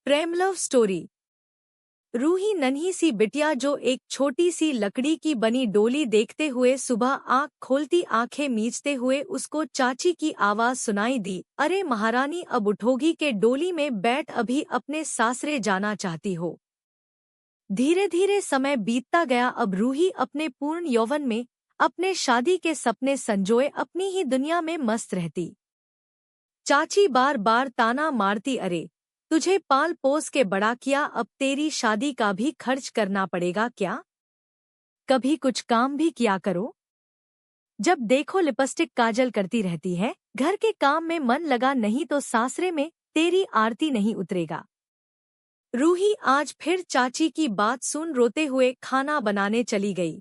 प्रेम love story. Ruhi नन्ही सी बिटिया जो एक छोटी सी लकड़ी की बनी डोली देखते हुए सुबह आँख खोलती आंखें मीचते हुए उसको चाची की आवाज सुनाई दी, अरे महारानी अब उठोगी के डोली में बैठ, अभी अपने सासरे जाना चाहती हो। धीरे धीरे समय बीतता गया। अब रूही अपने पूर्ण यौवन में अपने शादी के सपने संजोए अपनी ही दुनिया में मस्त रहती। चाची बार बार ताना मारती, अरे तुझे पाल पोस के बड़ा किया, अब तेरी शादी का भी खर्च करना पड़ेगा क्या? कभी कुछ काम भी किया करो। जब देखो लिपस्टिक काजल करती रहती है, घर के काम में मन लगा नहीं तो सासरे में तेरी आरती नहीं उतरेगा। रूही आज फिर चाची की बात सुन रोते हुए खाना बनाने चली गई।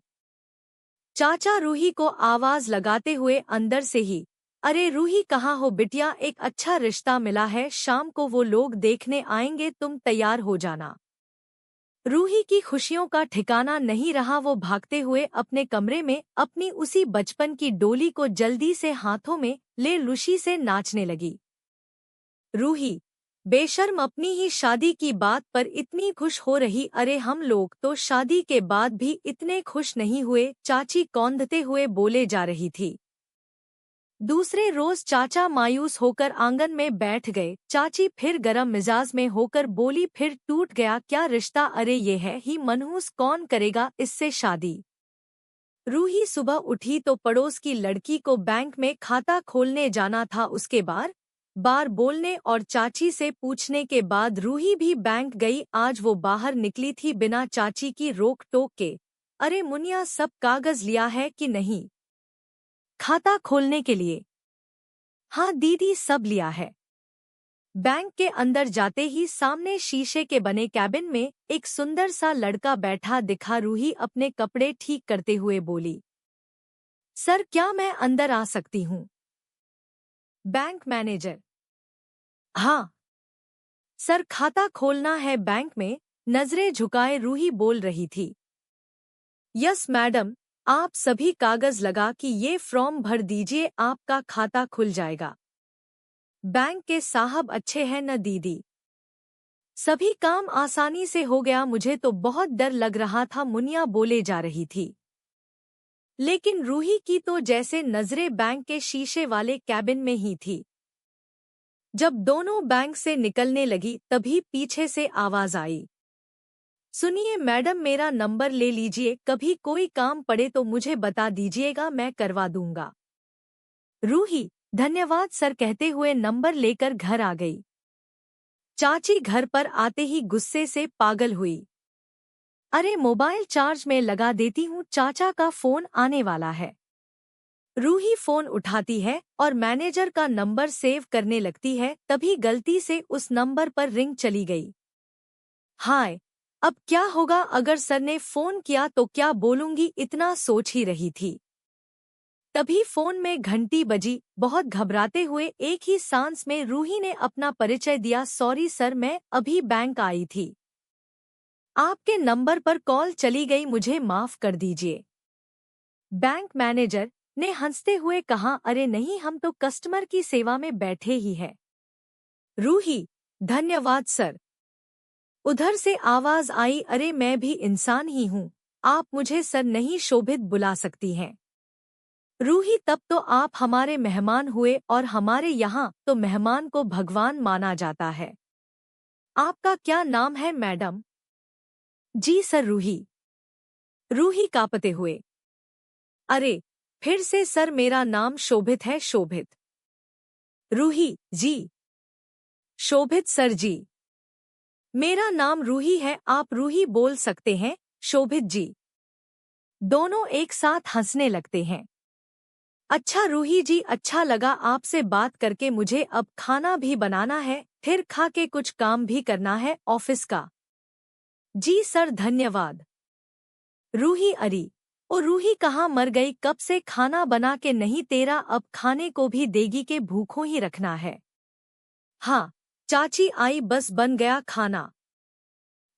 चाचा रूही को आवाज लगाते हुए अंदर से ही, अरे रूही कहाँ हो बिटिया, एक अच्छा रिश्ता मिला है, शाम को वो लोग देखने आएंगे, तुम तैयार हो जाना। रूही की खुशियों का ठिकाना नहीं रहा। वो भागते हुए अपने कमरे में अपनी उसी बचपन की डोली को जल्दी से हाथों में ले खुशी से नाचने लगी। रूही बेशर्म अपनी ही शादी की बात पर इतनी खुश हो रही, अरे हम लोग तो शादी के बाद भी इतने खुश नहीं हुए, चाची कौंधते हुए बोले जा रही थी। दूसरे रोज चाचा मायूस होकर आंगन में बैठ गए। चाची फिर गरम मिजाज में होकर बोली, फिर टूट गया क्या रिश्ता? अरे ये है ही मनहूस, कौन करेगा इससे शादी? रूही सुबह उठी तो पड़ोस की लड़की को बैंक में खाता खोलने जाना था। उसके बार बार बोलने और चाची से पूछने के बाद रूही भी बैंक गई। आज वो बाहर निकली थी बिना चाची की रोक टोक के। अरे मुनिया, सब कागज लिया है कि नहीं खाता खोलने के लिए? हाँ दीदी, सब लिया है। बैंक के अंदर जाते ही सामने शीशे के बने कैबिन में एक सुंदर सा लड़का बैठा दिखा। रूही अपने कपड़े ठीक करते हुए बोली, सर क्या मैं अंदर आ सकती हूँ? बैंक मैनेजर, हाँ सर, खाता खोलना है बैंक में। नजरें झुकाए रूही बोल रही थी, यस मैडम, आप सभी कागज लगा कि ये फॉर्म भर दीजिए, आपका खाता खुल जाएगा। बैंक के साहब अच्छे हैं न दीदी, सभी काम आसानी से हो गया। मुझे तो बहुत डर लग रहा था, मुनिया बोले जा रही थी। लेकिन रूही की तो जैसे नजरें बैंक के शीशे वाले कैबिन में ही थी। जब दोनों बैंक से निकलने लगी तभी पीछे से आवाज आई, सुनिए मैडम, मेरा नंबर ले लीजिए, कभी कोई काम पड़े तो मुझे बता दीजिएगा, मैं करवा दूंगा। रूही धन्यवाद सर कहते हुए नंबर लेकर घर आ गई। चाची घर पर आते ही गुस्से से पागल हुई, अरे मोबाइल चार्ज में लगा देती हूँ, चाचा का फोन आने वाला है। रूही फोन उठाती है और मैनेजर का नंबर सेव करने लगती है, तभी गलती से उस नंबर पर रिंग चली गई। हाय, अब क्या होगा अगर सर ने फोन किया तो क्या बोलूंगी, इतना सोच ही रही थी। तभी फोन में घंटी बजी। बहुत घबराते हुए एक ही सांस में रूही ने अपना परिचय दिया, सॉरी सर, मैं अभी बैंक आई थी, आपके नंबर पर कॉल चली गई, मुझे माफ कर दीजिए। बैंक मैनेजर ने हंसते हुए कहा, अरे नहीं, हम तो कस्टमर की सेवा में बैठे ही हैं। रूही धन्यवाद सर। उधर से आवाज आई, अरे मैं भी इंसान ही हूँ, आप मुझे सर नहीं शोभित बुला सकती हैं। रूही तब तो आप हमारे मेहमान हुए और हमारे यहाँ तो मेहमान को भगवान माना जाता है। आपका क्या नाम है मैडम? जी सर, रूही। रूही कांपते हुए, अरे फिर से सर, मेरा नाम शोभित है, शोभित। रूही जी, शोभित सर जी। मेरा नाम रूही है, आप रूही बोल सकते हैं, शोभित जी। दोनों एक साथ हंसने लगते हैं। अच्छा रूही जी, अच्छा लगा आपसे बात करके, मुझे अब खाना भी बनाना है, फिर खा के कुछ काम भी करना है ऑफिस का। जी सर, धन्यवाद। रूही, अरी ओ रूही कहाँ मर गई, कब से खाना बना के नहीं तेरा, अब खाने को भी देगी के भूखों ही रखना है। हाँ चाची आई, बस बन गया खाना।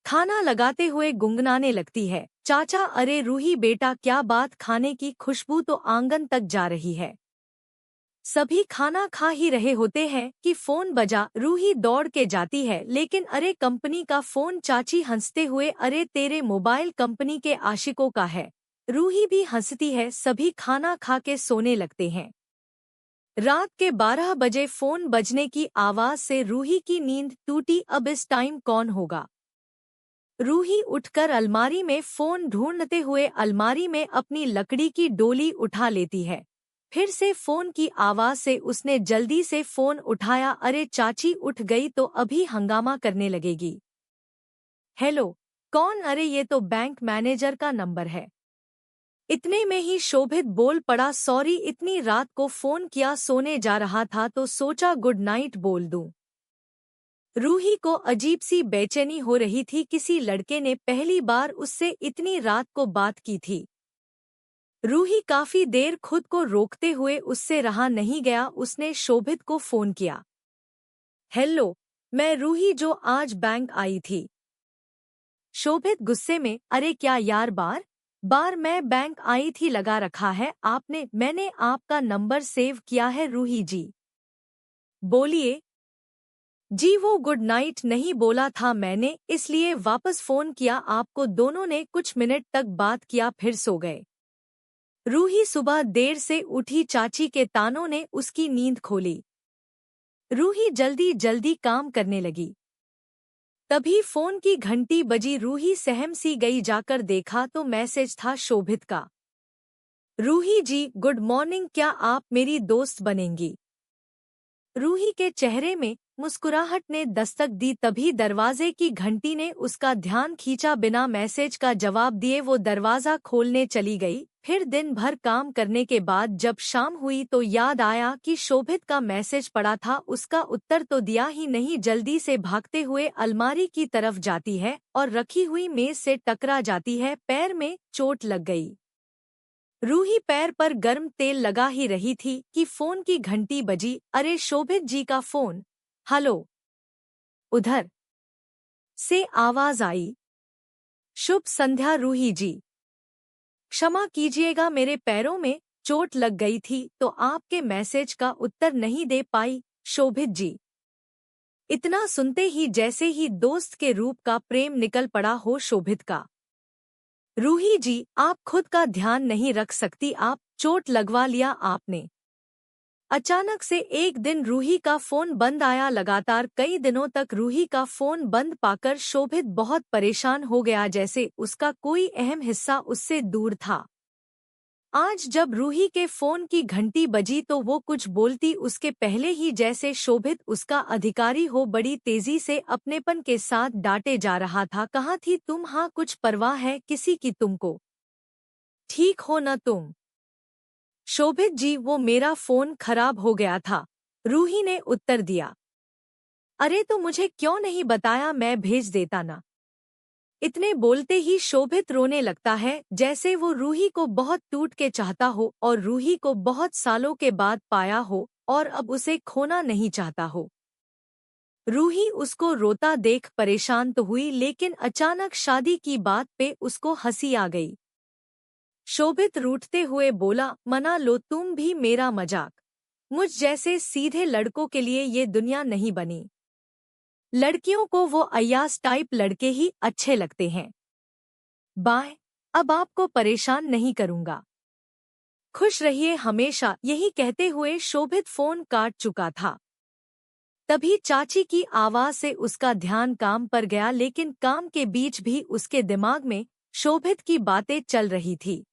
खाना लगाते हुए गुनगुनाने लगती है, चाचा, अरे रूही बेटा क्या बात, खाने की खुशबू तो आंगन तक जा रही है। सभी खाना खा ही रहे होते हैं कि फोन बजा। रूही दौड़ के जाती है, लेकिन अरे कंपनी का फोन। चाची हंसते हुए, अरे तेरे मोबाइल कंपनी के आशिकों का है। रूही भी हंसती है। सभी खाना खा के सोने लगते हैं। रात के 12 बजे फोन बजने की आवाज से रूही की नींद टूटी। अब इस टाइम कौन होगा? रूही उठकर अलमारी में फोन ढूंढते हुए अलमारी में अपनी लकड़ी की डोली उठा लेती है। फिर से फोन की आवाज से उसने जल्दी से फोन उठाया। अरे चाची उठ गई तो अभी हंगामा करने लगेगी। हेलो, कौन? अरे ये तो बैंक मैनेजर का नंबर है। इतने में ही शोभित बोल पड़ा, सॉरी इतनी रात को फोन किया, सोने जा रहा था तो सोचा गुड नाइट बोल दूं। रूही को अजीब सी बेचैनी हो रही थी। किसी लड़के ने पहली बार उससे इतनी रात को बात की थी। रूही काफी देर खुद को रोकते हुए उससे रहा नहीं गया। उसने शोभित को फोन किया। हेलो, मैं रूही जो आज बैंक आई थी। शोभित गुस्से में, अरे क्या यार, बार बार मैं बैंक आई थी लगा रखा है आपने? मैंने आपका नंबर सेव किया है रूही जी। बोलिए जी। वो गुड नाइट नहीं बोला था मैंने, इसलिए वापस फोन किया आपको। दोनों ने कुछ मिनट तक बात किया, फिर सो गए। रूही सुबह देर से उठी। चाची के तानों ने उसकी नींद खोली। रूही जल्दी जल्दी काम करने लगी। तभी फोन की घंटी बजी। रूही सहम सी गई। जाकर देखा तो मैसेज था शोभित का। रूही जी गुड मॉर्निंग, क्या आप मेरी दोस्त बनेंगी? रूही के चेहरे में मुस्कुराहट ने दस्तक दी। तभी दरवाजे की घंटी ने उसका ध्यान खींचा। बिना मैसेज का जवाब दिए वो दरवाजा खोलने चली गई। फिर दिन भर काम करने के बाद जब शाम हुई तो याद आया कि शोभित का मैसेज पड़ा था। उसका उत्तर तो दिया ही नहीं। जल्दी से भागते हुए अलमारी की तरफ जाती है और रखी हुई मेज से टकरा जाती है। पैर में चोट लग गई। रूही पैर पर गर्म तेल लगा ही रही थी कि फोन की घंटी बजी। अरे शोभित जी का फोन। हेलो। उधर से आवाज आई। शुभ संध्या रूही जी। क्षमा कीजिएगा, मेरे पैरों में चोट लग गई थी तो आपके मैसेज का उत्तर नहीं दे पाई। शोभित जी। इतना सुनते ही जैसे ही दोस्त के रूप का प्रेम निकल पड़ा हो शोभित का। रूही जी आप खुद का ध्यान नहीं रख सकती, आप चोट लगवा लिया आपने। अचानक से एक दिन रूही का फोन बंद आया। लगातार कई दिनों तक रूही का फोन बंद पाकर शोभित बहुत परेशान हो गया, जैसे उसका कोई अहम हिस्सा उससे दूर था। आज जब रूही के फोन की घंटी बजी तो वो कुछ बोलती उसके पहले ही जैसे शोभित उसका अधिकारी हो बड़ी तेजी से अपनेपन के साथ डांटे जा रहा था। कहाँ थी तुम? हाँ, कुछ परवाह है किसी की तुमको? ठीक हो न तुम? शोभित जी वो मेरा फोन खराब हो गया था, रूही ने उत्तर दिया। अरे तो मुझे क्यों नहीं बताया, मैं भेज देता ना। इतने बोलते ही शोभित रोने लगता है, जैसे वो रूही को बहुत टूट के चाहता हो और रूही को बहुत सालों के बाद पाया हो और अब उसे खोना नहीं चाहता हो। रूही उसको रोता देख परेशान तो हुई, लेकिन अचानक शादी की बात पे उसको हंसी आ गई। शोभित रूठते हुए बोला, मना लो तुम भी मेरा मजाक। मुझ जैसे सीधे लड़कों के लिए ये दुनिया नहीं बनी। लड़कियों को वो अय्यास टाइप लड़के ही अच्छे लगते हैं। बाय, अब आपको परेशान नहीं करूंगा। खुश रहिए हमेशा। यही कहते हुए शोभित फोन काट चुका था। तभी चाची की आवाज से उसका ध्यान काम पर गया, लेकिन काम के बीच भी उसके दिमाग में शोभित की बातें चल रही थी।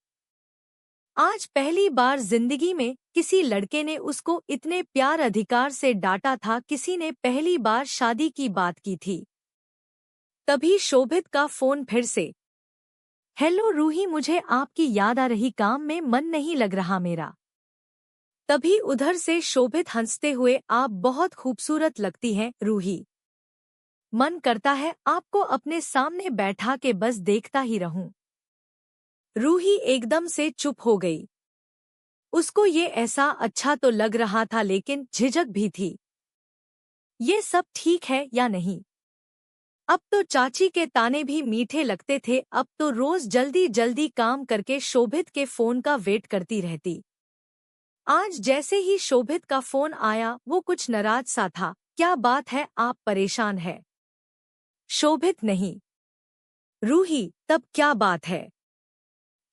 आज पहली बार जिंदगी में किसी लड़के ने उसको इतने प्यार अधिकार से डांटा था। किसी ने पहली बार शादी की बात की थी। तभी शोभित का फोन फिर से। हेलो रूही, मुझे आपकी याद आ रही, काम में मन नहीं लग रहा मेरा। तभी उधर से शोभित हंसते हुए, आप बहुत खूबसूरत लगती हैं रूही। मन करता है आपको अपने सामने बैठा के बस देखता ही रहूं। रूही एकदम से चुप हो गई। उसको ये ऐसा अच्छा तो लग रहा था, लेकिन झिझक भी थी। ये सब ठीक है या नहीं? अब तो चाची के ताने भी मीठे लगते थे। अब तो रोज जल्दी जल्दी काम करके शोभित के फोन का वेट करती रहती। आज जैसे ही शोभित का फोन आया वो कुछ नाराज सा था। क्या बात है, आप परेशान है? शोभित, नहीं। रूही, तब क्या बात है?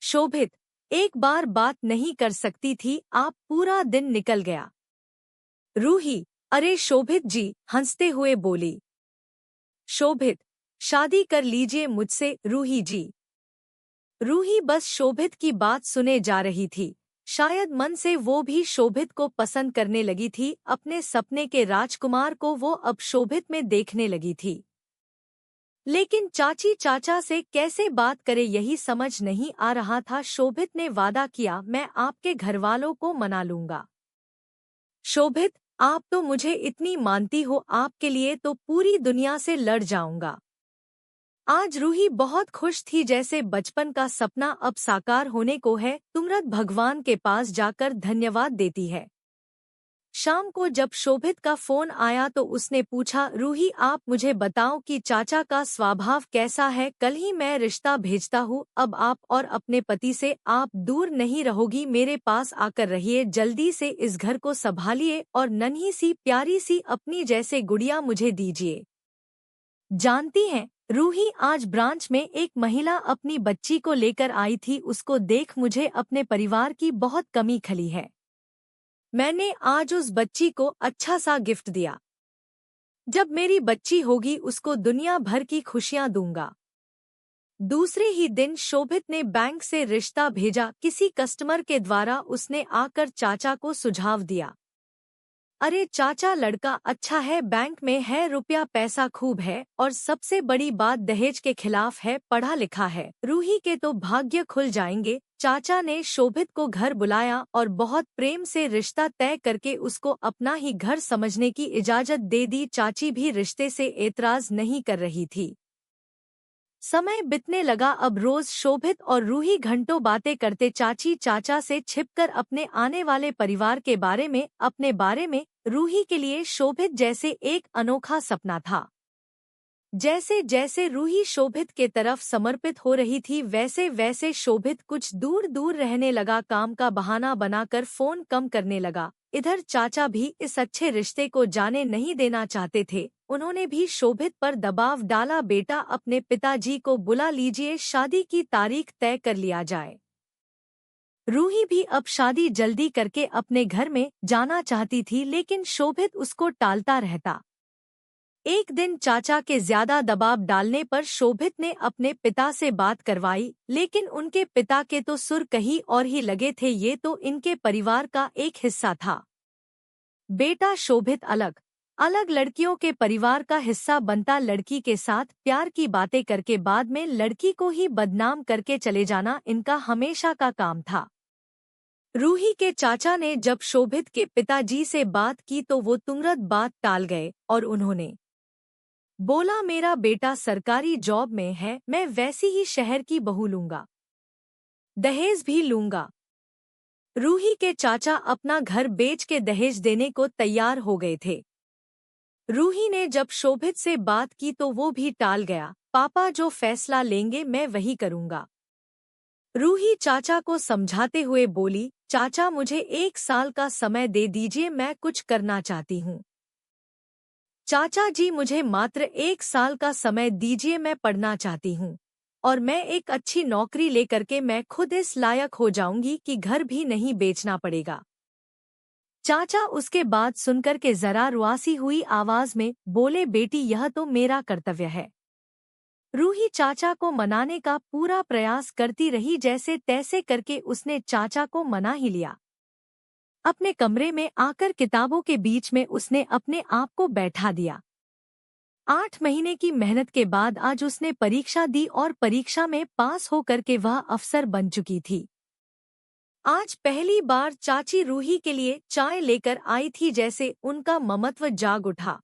शोभित, एक बार बात नहीं कर सकती थी आप? पूरा दिन निकल गया। रूही, अरे शोभित जी, हंसते हुए बोली। शोभित, शादी कर लीजिए मुझसे रूही जी। रूही बस शोभित की बात सुने जा रही थी। शायद मन से वो भी शोभित को पसंद करने लगी थी। अपने सपने के राजकुमार को वो अब शोभित में देखने लगी थी। लेकिन चाची चाचा से कैसे बात करे यही समझ नहीं आ रहा था। शोभित ने वादा किया, मैं आपके घरवालों को मना लूंगा। शोभित, आप तो मुझे इतनी मानती हो, आपके लिए तो पूरी दुनिया से लड़ जाऊंगा। आज रूही बहुत खुश थी, जैसे बचपन का सपना अब साकार होने को है। तुरंत भगवान के पास जाकर धन्यवाद देती है। शाम को जब शोभित का फोन आया तो उसने पूछा, रूही आप मुझे बताओ कि चाचा का स्वभाव कैसा है? कल ही मैं रिश्ता भेजता हूँ। अब आप और अपने पति से आप दूर नहीं रहोगी, मेरे पास आकर रहिए। जल्दी से इस घर को संभालिए और नन्ही सी प्यारी सी अपनी जैसे गुड़िया मुझे दीजिए। जानती हैं, रूही आज ब्रांच में एक महिला अपनी बच्ची को लेकर आई थी। उसको देख मुझे अपने परिवार की बहुत कमी खली है। मैंने आज उस बच्ची को अच्छा सा गिफ्ट दिया। जब मेरी बच्ची होगी उसको दुनिया भर की खुशियां दूंगा। दूसरे ही दिन शोभित ने बैंक से रिश्ता भेजा। किसी कस्टमर के द्वारा उसने आकर चाचा को सुझाव दिया। अरे चाचा, लड़का अच्छा है, बैंक में है, रुपया पैसा खूब है और सबसे बड़ी बात दहेज के खिलाफ है, पढ़ा लिखा है। रूही के तो भाग्य खुल जाएंगे। चाचा ने शोभित को घर बुलाया और बहुत प्रेम से रिश्ता तय करके उसको अपना ही घर समझने की इजाजत दे दी। चाची भी रिश्ते से एतराज नहीं कर रही थी। समय बीतने लगा। अब रोज शोभित और रूही घंटों बातें करते। चाची चाचा से छिपकर अपने आने वाले परिवार के बारे में, अपने बारे में। रूही के लिए शोभित जैसे एक अनोखा सपना था। जैसे जैसे रूही शोभित के तरफ समर्पित हो रही थी वैसे वैसे शोभित कुछ दूर दूर रहने लगा। काम का बहाना बनाकर फोन कम करने लगा। इधर चाचा भी इस अच्छे रिश्ते को जाने नहीं देना चाहते थे। उन्होंने भी शोभित पर दबाव डाला, बेटा अपने पिताजी को बुला लीजिए, शादी की तारीख तय कर लिया जाए। रूही भी अब शादी जल्दी करके अपने घर में जाना चाहती थी, लेकिन शोभित उसको टालता रहता। एक दिन चाचा के ज्यादा दबाव डालने पर शोभित ने अपने पिता से बात करवाई, लेकिन उनके पिता के तो सुर कहीं और ही लगे थे। ये तो इनके परिवार का एक हिस्सा था। बेटा शोभित अलग अलग लड़कियों के परिवार का हिस्सा बनता, लड़की के साथ प्यार की बातें करके बाद में लड़की को ही बदनाम करके चले जाना इनका हमेशा का काम था। रूही के चाचा ने जब शोभित के पिताजी से बात की तो वो तुरंत बात टाल गए और उन्होंने बोला, मेरा बेटा सरकारी जॉब में है, मैं वैसी ही शहर की बहू लूंगा, दहेज भी लूंगा। रूही के चाचा अपना घर बेच के दहेज देने को तैयार हो गए थे। रूही ने जब शोभित से बात की तो वो भी टाल गया। पापा जो फैसला लेंगे मैं वही करूंगा। रूही चाचा को समझाते हुए बोली, चाचा मुझे 1 साल का समय दे दीजिए, मैं कुछ करना चाहती हूँ। चाचा जी मुझे मात्र 1 साल का समय दीजिए, मैं पढ़ना चाहती हूँ और मैं एक अच्छी नौकरी लेकर के मैं खुद इस लायक हो जाऊंगी कि घर भी नहीं बेचना पड़ेगा। चाचा उसके बात सुनकर के जरा रुआसी हुई आवाज में बोले, बेटी यह तो मेरा कर्तव्य है। रूही चाचा को मनाने का पूरा प्रयास करती रही, जैसे तैसे करके उसने चाचा को मना ही लिया। अपने कमरे में आकर किताबों के बीच में उसने अपने आप को बैठा दिया। 8 महीने की मेहनत के बाद आज उसने परीक्षा दी और परीक्षा में पास होकर के वह अफसर बन चुकी थी। आज पहली बार चाची रूही के लिए चाय लेकर आई थी, जैसे उनका ममत्व जाग उठा।